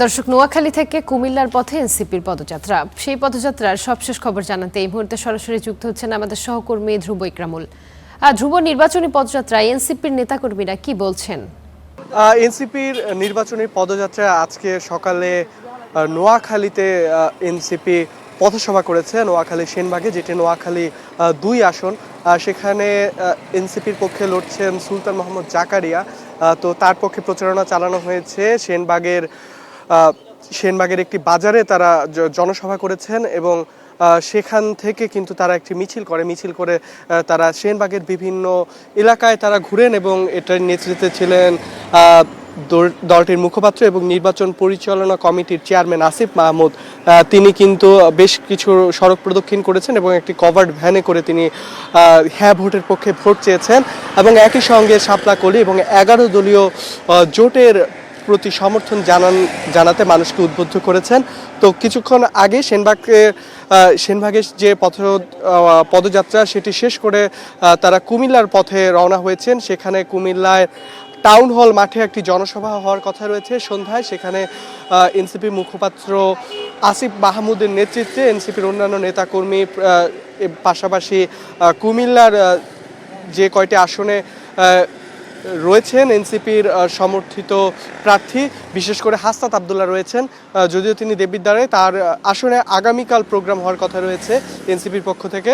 দর্শক, নোয়াখালী থেকে কুমিল্লার পথে এনসিপির পদযাত্রা। সেই পদযাত্রার সবশেষ খবর জানাতে এই মুহূর্তে সরাসরি যুক্ত হচ্ছেন আমাদের সহকর্মী ধ্রুব ইকরামুল। ধ্রুব, নির্বাচনী পদযাত্রায় এনসিপির নেতাকর্মীরা কি বলছেন? এনসিপির নির্বাচনী পদযাত্রা আজকে সকালে নোয়াখালীতে এনসিপি পথসভা করেছে নোয়াখালী সেনবাগে, যেটি নোয়াখালী ২ আসন। সেখানে এনসিপির পক্ষে লড়ছেন সুলতান মোহাম্মদ জাকারিয়া। তো তার পক্ষে প্রচারণা চালানো হয়েছে। সেনবাগের একটি বাজারে তারা জনসভা করেছেন এবং সেখান থেকে কিন্তু তারা একটি মিছিল করে তারা সেনবাগের বিভিন্ন এলাকায় তারা ঘুরেন এবং এটার নেতৃত্বে ছিলেন দলটির মুখপাত্র এবং নির্বাচন পরিচালনা কমিটির চেয়ারম্যান আসিফ মাহমুদ। তিনি কিন্তু বেশ কিছু সড়ক প্রদক্ষিণ করেছেন এবং একটি কভার্ড ভ্যানে করে তিনি হ্যাঁ ভোটের পক্ষে ভোট চেয়েছেন এবং একই সঙ্গে শাপলাকলি এবং ১১ দলীয় জোটের প্রতি সমর্থন জানাতে মানুষকে উদ্বুদ্ধ করেছেন। তো কিছুক্ষণ আগে সেনবাগের যে পদযাত্রা সেটি শেষ করে তারা কুমিল্লার পথে রওনা হয়েছেন। সেখানে কুমিল্লায় টাউন হল মাঠে একটি জনসভা হওয়ার কথা রয়েছে সন্ধ্যায়। সেখানে এনসিপি মুখপাত্র আসিফ মাহমুদের নেতৃত্বে এনসিপির অন্যান্য নেতাকর্মী, পাশাপাশি কুমিল্লার যে কয়টি আসনে রয়েছেন এনসিপির সমর্থিত প্রার্থী, বিশেষ করে হাসনাত আবদুল্লাহ রয়েছেন। যদিও তিনি দেববিদ্যারে, তার আসনে আগামীকাল প্রোগ্রাম হওয়ার কথা রয়েছে এনসিপির পক্ষ থেকে।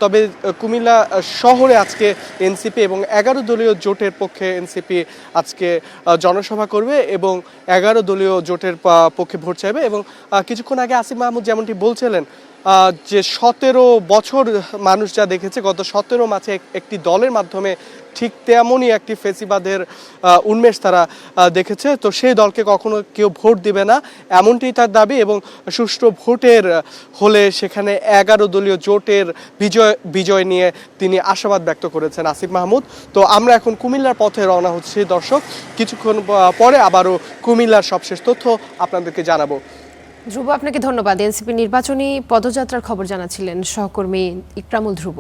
তবে কুমিল্লা শহরে আজকে এনসিপি এবং ১১ দলীয় জোটের পক্ষে এনসিপি আজকে জনসভা করবে এবং ১১ দলীয় জোটের পক্ষে ভোট চাইবে। এবং কিছুক্ষণ আগে আসিফ মাহমুদ যেমনটি বলছিলেন যে ১৭ বছর মানুষ যা দেখেছে, গত ১৭ মাসে একটি দলের মাধ্যমে ঠিক তেমনই একটি ফেসিবাদের উন্মেষ তারা দেখেছে। তো সেই দলকে কখনো কেউ ভোট দিবে না, এমনটি তার দাবি। এবং সুষ্ঠু ভোটের হলে সেখানে ১১ দলীয় জোটের বিজয় নিয়ে তিনি আশাবাদ ব্যক্ত করেছেন আসিফ মাহমুদ। তো আমরা এখন কুমিল্লার পথে রওনা হচ্ছি দর্শক, কিছুক্ষণ পরে আবারও কুমিল্লার সবশেষ তথ্য আপনাদেরকে জানাবো। ধ্রুব, আপনাকে ধন্যবাদ। এনসিপি নির্বাচনী পদযাত্রার খবর জানাচ্ছিলেন সহকর্মী ইকরামুল ধ্রুব।